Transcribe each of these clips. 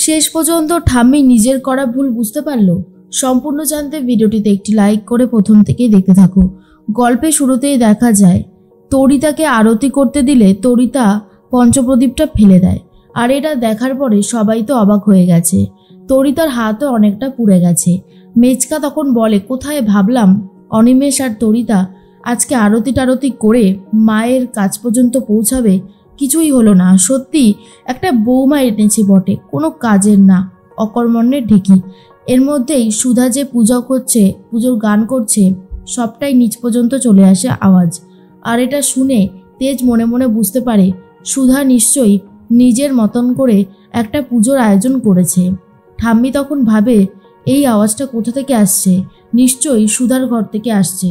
শেষ পর্যন্ত ঠাম্মি নিজের করা ভুল বুঝতে পারল। সম্পূর্ণ জানতে ভিডিওটিতে একটি লাইক করে প্রথম থেকেই দেখতে থাকো। গল্পে শুরুতেই দেখা যায় তরিতাকে আরতি করতে দিলে তরিতা পঞ্চপ্রদীপটা ফেলে দেয়। আর এটা দেখার পরে সবাই তো অবাক হয়ে গেছে। তরিতার হাতও অনেকটা পুড়ে গেছে। মেচকা তখন বলে, কোথায় ভাবলাম অনিমেষ আর তরিতা আজকে আরতি টারতি করে মায়ের কাছ পর্যন্ত পৌঁছাবে, কিছুই হলো না। সত্যি একটা বৌমা এনেছে বটে, কোনো কাজের না, অকর্মণ্যের ঢেকি। এর মধ্যেই সুধা যে পূজা করছে, পুজোর গান করছে, সবটাই নিচ পর্যন্ত চলে আসে আওয়াজ। আর এটা শুনে তেজ মনে মনে বুঝতে পারে সুধা নিশ্চয়ই নিজের মতন করে একটা পুজোর আয়োজন করেছে। ঠাম্মি তখন ভাবে এই আওয়াজটা কোথা থেকে আসছে, নিশ্চয়ই সুধার ঘর থেকে আসছে।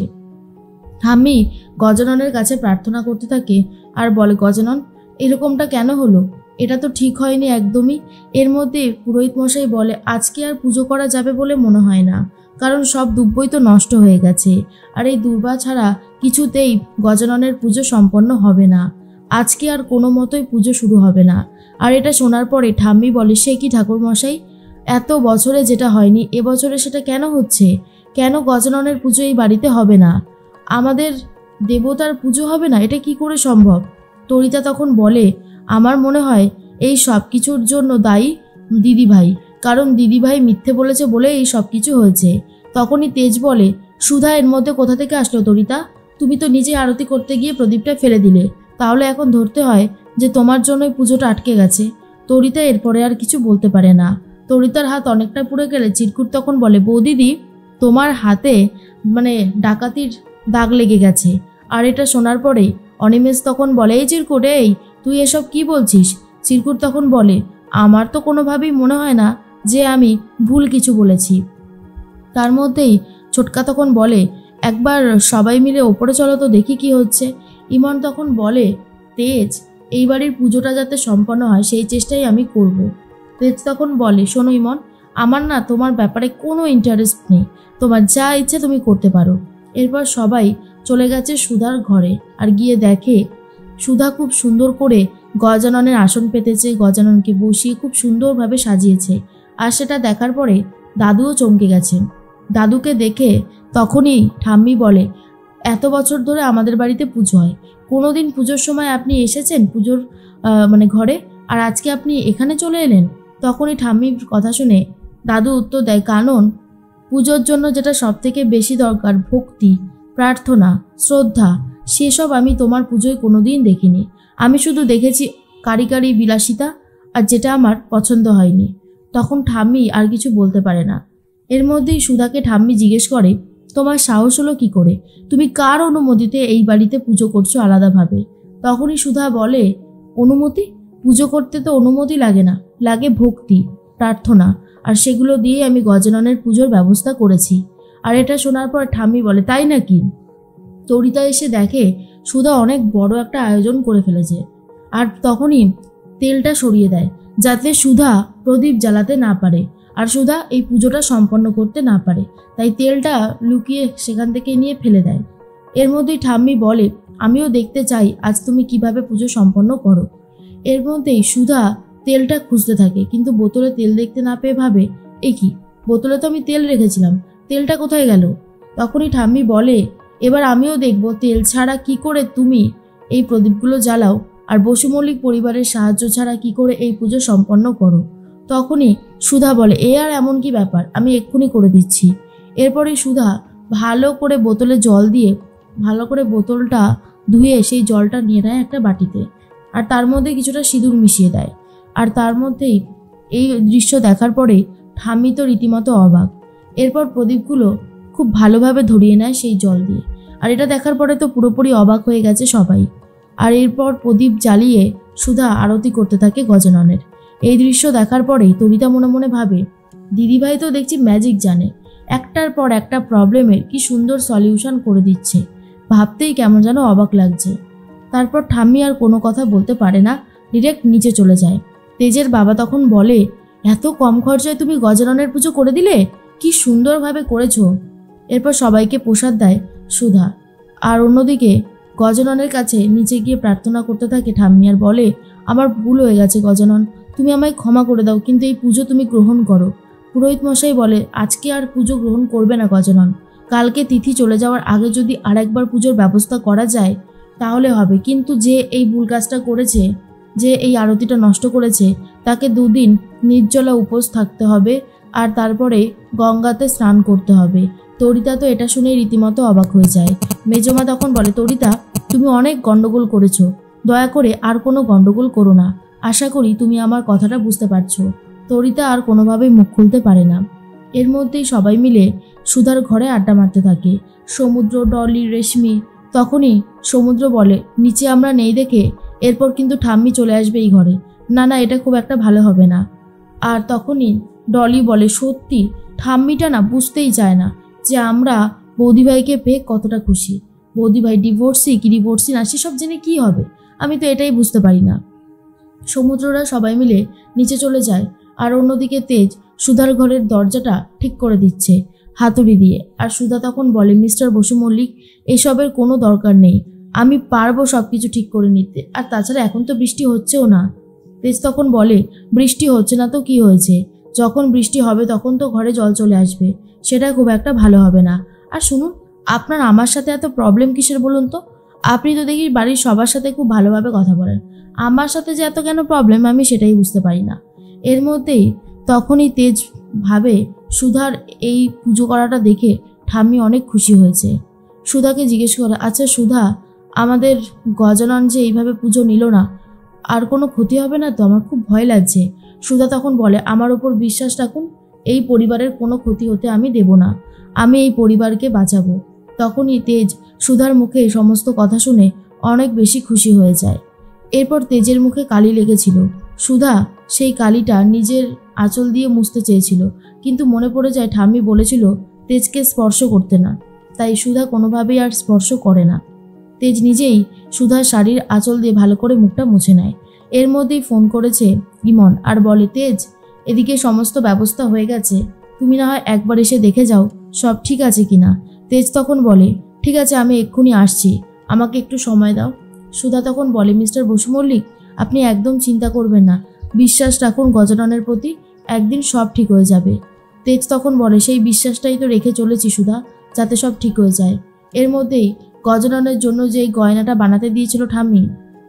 ঠাম্মি গজাননের কাছে প্রার্থনা করতে থাকে আর বলে, গজানন এরকমটা কেন হলো? এটা তো ঠিক হয়নি একদমই। এর মধ্যে পুরোহিত মশাই বলে আজকে আর পুজো করা যাবে বলে মনে হয় না, কারণ সব দুব্বই তো নষ্ট হয়ে গেছে। আর এই দুর্বা ছাড়া কিছুতেই গজাননের পুজো সম্পন্ন হবে না। আজকে আর কোনো মতোই পুজো শুরু হবে না। আর এটা শোনার পরে ঠাম্মি বলে, সে কি ঠাকুর মশাই, এত বছরে যেটা হয়নি এবছরে সেটা কেন হচ্ছে? কেন গজাননের পুজো এই বাড়িতে হবে না? আমাদের দেবতার পুজো হবে না? এটা কি করে সম্ভব? তরিতা তখন বলে, আমার মনে হয় এই সব কিছুর জন্য দায়ী দিদিভাই, কারণ দিদিভাই মিথ্যে বলেছে বলে এই সব কিছু হয়েছে। তখনই তেজ বলে, সুধা এর মধ্যে কোথা থেকে আসলো তরিতা? তুমি তো নিজে আরতি করতে গিয়ে প্রদীপটা ফেলে দিলে, তাহলে এখন ধরতে হয় যে তোমার জন্যই পুজোটা আটকে গেছে। তরিতা এরপরে আর কিছু বলতে পারে না। তরিতার হাত অনেকটা পুড়ে গেলে চিরকুট তখন বলে, বৌদিদি তোমার হাতে ডাকাতির দাগ লেগে গেছে। আর এটা শোনার পরে অনিমেষ তখন বলে, এই চিরকুট, এই তুই এসব কি বলছিস? চিরকুট তখন বলে, আমার তো কোনোভাবেই মনে হয় না যে আমি ভুল কিছু বলেছি। তার মধ্যেই ছোটকা তখন বলে, একবার সবাই মিলে ওপরে চলো তো দেখি কি হচ্ছে। ইমন তখন বলে, তেজ এই বাড়ির পুজোটা যাতে সম্পন্ন হয় সেই চেষ্টাই আমি করব। তেজ তখন বলে, শোনো ইমন, আমার না তোমার ব্যাপারে কোনো ইন্টারেস্ট নেই, তোমার যা ইচ্ছে তুমি করতে পারো। এরপর সবাই চলে গেছে সুধার ঘরে আর গিয়ে দেখে সুধা খুব সুন্দর করে গজাননের আসন পেতেছে, গজাননকে বসিয়ে খুব সুন্দরভাবে সাজিয়েছে। আর সেটা দেখার পরে দাদুও চমকে গেছে। দাদুকে দেখে তখনই ঠাম্মি বলে, এত বছর ধরে আমাদের বাড়িতে পুজো হয়, কোনোদিন পুজোর সময় আপনি এসেছেন পুজোর ঘরে, আর আজকে আপনি এখানে চলে এলেন? তখনই ঠাম্মির কথা শুনে দাদু উত্তর দেয়, কারণ পুজোর জন্য যেটা সব থেকে বেশি দরকার, ভক্তি, প্রার্থনা, শ্রদ্ধা, সেসব আমি তোমার পুজোয় কোনোদিন দেখিনি। আমি শুধু দেখেছি কারিকারি বিলাসিতা, আর যেটা আমার পছন্দ হয়নি। তখন ঠাম্মি আর কিছু বলতে পারে না। এর মধ্যেই সুধাকে ঠাম্মি জিজ্ঞেস করে, তোমার সাহস হলো কি করে? তুমি কার অনুমতিতে এই বাড়িতে পুজো করছো আলাদাভাবে? তখনই সুধা বলে, অনুমতি? পুজো করতে তো অনুমতি লাগে না, লাগে ভক্তি, প্রার্থনা, আর সেগুলো দিয়ে আমি গজাননের পুজোর ব্যবস্থা করেছি। আর এটা শোনার পর ঠাম্মি বলে, তাই নাকি? তরিতা এসে দেখে সুধা অনেক বড় একটা আয়োজন করে ফেলেছে। আর তখনই তেলটা সরিয়ে দেয় যাতে সুধা প্রদীপ জ্বালাতে না পারে আর সুধা এই পুজোটা সম্পন্ন করতে না পারে। তাই তেলটা লুকিয়ে সেখান থেকে নিয়ে ফেলে দেয়। এর মধ্যেই ঠাম্মি বলে, আমিও দেখতে চাই আজ তুমি কিভাবে পুজো সম্পন্ন করো। এর মধ্যেই সুধা তেলটা খুঁজতে থাকে, কিন্তু বোতলে তেল দেখতে না পেয়ে ভাবে, এ কি, বোতলে তো আমি তেল রেখেছিলাম, তেলটা কোথায় গেল? তখনই ঠাম্মি বলে, এবার আমিও দেখব তেল ছাড়া কি করে তুমি এই প্রদীপগুলো জ্বালাও, আর বসু মল্লিক পরিবারের সাহায্য ছাড়া কি করে এই পুজো সম্পন্ন করো। তখনই সুধা বলে, এ আর এমন কি ব্যাপার, আমি এক্ষুনি করে দিচ্ছি। এরপরে সুধা ভালো করে বোতলে জল দিয়ে ভালো করে বোতলটা ধুয়ে সেই জলটা নিয়ে নেয় একটা বাটিতে, আর তার মধ্যে কিছুটা সিঁদুর মিশিয়ে দেয়। আর তার মধ্যেই এই দৃশ্য দেখার পরে ঠাম্মি তো রীতিমতো অবাক। এরপর প্রদীপগুলো খুব ভালোভাবে ধরিয়ে নেয় সেই জল দিয়ে। আর এটা দেখার পরে তো পুরোপুরি অবাক হয়ে গেছে সবাই। আর এরপর প্রদীপ জ্বালিয়ে সুধা আরতি করতে থাকে গজাননের। এই দৃশ্য দেখার পরেই তরিতা মনে মনে ভাবে, দিদিভাই তো দেখছি ম্যাজিক জানে, একটার পর একটা প্রবলেমের কি সুন্দর সলিউশন করে দিচ্ছে, ভাবতেই কেমন যেন অবাক লাগছে। তারপর ঠাম্মি আর কোনো কথা বলতে পারে না, ডিরেক্ট নিচে চলে যায়। তেজের বাবা তখন বলে, এত কম খরচায় তুমি গজাননের পুজো করে দিলে, কি সুন্দরভাবে করেছো। এরপর সবাইকে প্রসাদ দেয় সুধা। আর অন্যদিকে গজাননের কাছে নিচে গিয়ে প্রার্থনা করতে থাকে ঠাম্মি, আর বলে, আমার ভুল হয়ে গেছে গজানন, তুমি আমায় ক্ষমা করে দাও, কিন্তু এই পুজো তুমি গ্রহণ করো। পুরোহিত মশাই বলে, আজকে আর পুজো গ্রহণ করবে না গজানন। কালকে তিথি চলে যাওয়ার আগে যদি আরেকবার পুজোর ব্যবস্থা করা যায় তাহলে হবে, কিন্তু যে এই ভুল কাজটা করেছে, যে এই আরতিটা নষ্ট করেছে, তাকে 2 দিন নির্জলা উপোস থাকতে হবে, আর তারপরে গঙ্গাতে স্নান করতে হবে। তরিতা তো এটা শুনেই রীতিমতো অবাক হয়ে যায়। মেজমা তখন বলে, তরিতা, তুমি অনেক গন্ডগোল করেছো, দয়া করে আর কোনো গন্ডগোল করো না। আশা করি তুমি আমার কথাটা বুঝতে পারছো। তরিতা আর কোনোভাবেই মুখ খুলতে পারে না। এর মধ্যেই সবাই মিলে সুধার ঘরে আড্ডা মারতে থাকে। সমুদ্র, ডলি, রেশমি। তখনই সমুদ্র বলে, নিচে আমরা নেই দেখে এরপর কিন্তু ঠাম্মি চলে আসবে এই ঘরে। না না, এটা খুব একটা ভালো হবে না। আর তখনই ডলি বলে, সত্যি ঠাম্মিটা না বুঝতেই চায় না যে আমরা বৌদিভাইকে পেয়ে কতটা খুশি। বৌদিভাই ডিভোর্সি কি ডিভোর্সি না সেসব জেনে কি হবে, আমি তো এটাই বুঝতে পারি না। সমুদ্ররা সবাই মিলে নিচে চলে যায়, আর অন্যদিকে তেজ সুধার ঘরের দরজাটা ঠিক করে দিচ্ছে হাতুড়ি দিয়ে। আর সুধা তখন বলে, মিস্টার বসু মল্লিক, এসবের কোনো দরকার নেই, আমি পারবো সব কিছু ঠিক করে নিতে। আর তাছাড়া এখন তো বৃষ্টি হচ্ছেও না। তেজ তখন বলে, বৃষ্টি হচ্ছে না তো কি হয়েছে, যখন বৃষ্টি হবে তখন তো ঘরে জল চলে আসবে, সেটা খুব একটা ভালো হবে না। আর শুনুন, আপনার আমার সাথে এত প্রবলেম কিসের বলুন তো? আপনি তো দেখি বাড়ির সবার সাথে খুব ভালোভাবে কথা বলেন, আমার সাথে যে এত কেন প্রবলেম আমি সেটাই বুঝতে পারি না। এর মধ্যেই তখনই তেজ ভাবে, সুধার এই পুজো করাটা দেখে ঠাম্মি অনেক খুশি হয়েছে। সুধাকে জিজ্ঞেস করে, আচ্ছা সুধা, আমাদের গজানন যে এইভাবে পুজো নিল না, আর কোনো ক্ষতি হবে না তো? আমার খুব ভয় লাগছে। সুধা তখন বলে, আমার ওপর বিশ্বাস রাখুন, এই পরিবারের কোনো ক্ষতি হতে আমি দেব না, আমি এই পরিবারকে বাঁচাবো। তখনই তেজ সুধার মুখে এই সমস্ত কথা শুনে অনেক বেশি খুশি হয়ে যায়। এরপর তেজের মুখে কালি লেগেছিল। সুধা সেই কালিটা নিজের আঁচল দিয়ে মুছতে চেয়েছিল, কিন্তু মনে পড়ে যায় ঠাম্মি বলেছিল তেজকে স্পর্শ করতে না, তাই সুধা কোনোভাবেই আর স্পর্শ করে না। তেজ নিজেই সুধার শাড়ির আঁচল দিয়ে ভালো করে মুখটা মুছে নেয়। এর মধ্যেই ফোন করেছে ইমন আর বলে, তেজ, এদিকে সমস্ত ব্যবস্থা হয়ে গেছে, তুমি না হয় একবার এসে দেখে যাও সব ঠিক আছে কিনা। তেজ তখন বলে, ঠিক আছে, আমি এক্ষুনি আসছি, আমাকে একটু সময় দাও। সুধা তখন বলে, মিস্টার বসু মল্লিক, আপনি একদম চিন্তা করবেন না, বিশ্বাস রাখুন গজাননের প্রতি, একদিন সব ঠিক হয়ে যাবে। তেজ তখন বলে, সেই বিশ্বাসটাই তো রেখে চলেছি সুধা, যাতে সব ঠিক হয়ে যায়। এর মধ্যেই গজাননের জন্য যে গয়নাটা বানাতে দিয়েছিল ঠাম্মি,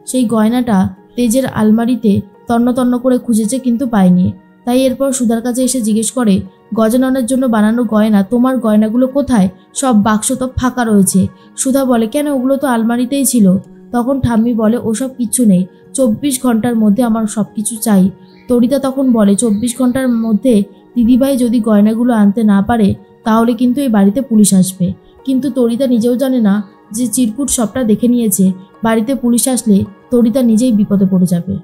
সেই গয়নাটা তেজের আলমারিতে তন্ন তন্ন করে খুঁজেছে কিন্তু পায়নি। তাই এরপর সুধার কাছে এসে জিজ্ঞেস করে, গজাননের জন্য বানানো গয়না, তোমার গয়নাগুলো কোথায়? সব বাক্স তো ফাঁকা রয়েছে। সুধা বলে, কেন, ওগুলো তো আলমারিতেই ছিল। তখন ঠাম্মি বলে, ওসব কিচ্ছু নেই, 24 ঘন্টার মধ্যে আমার সব কিছু চাই। তরিতা তখন বলে, 24 ঘন্টার মধ্যে দিদিভাই যদি গয়নাগুলো আনতে না পারে তাহলে কিন্তু এই বাড়িতে পুলিশ আসবে। কিন্তু তরিতা নিজেও জানে না যে চিরকুট সবটা দেখে নিয়েছে, বাড়িতে পুলিশ আসলে তরিতা নিজেই বিপদে পড়ে যাবে।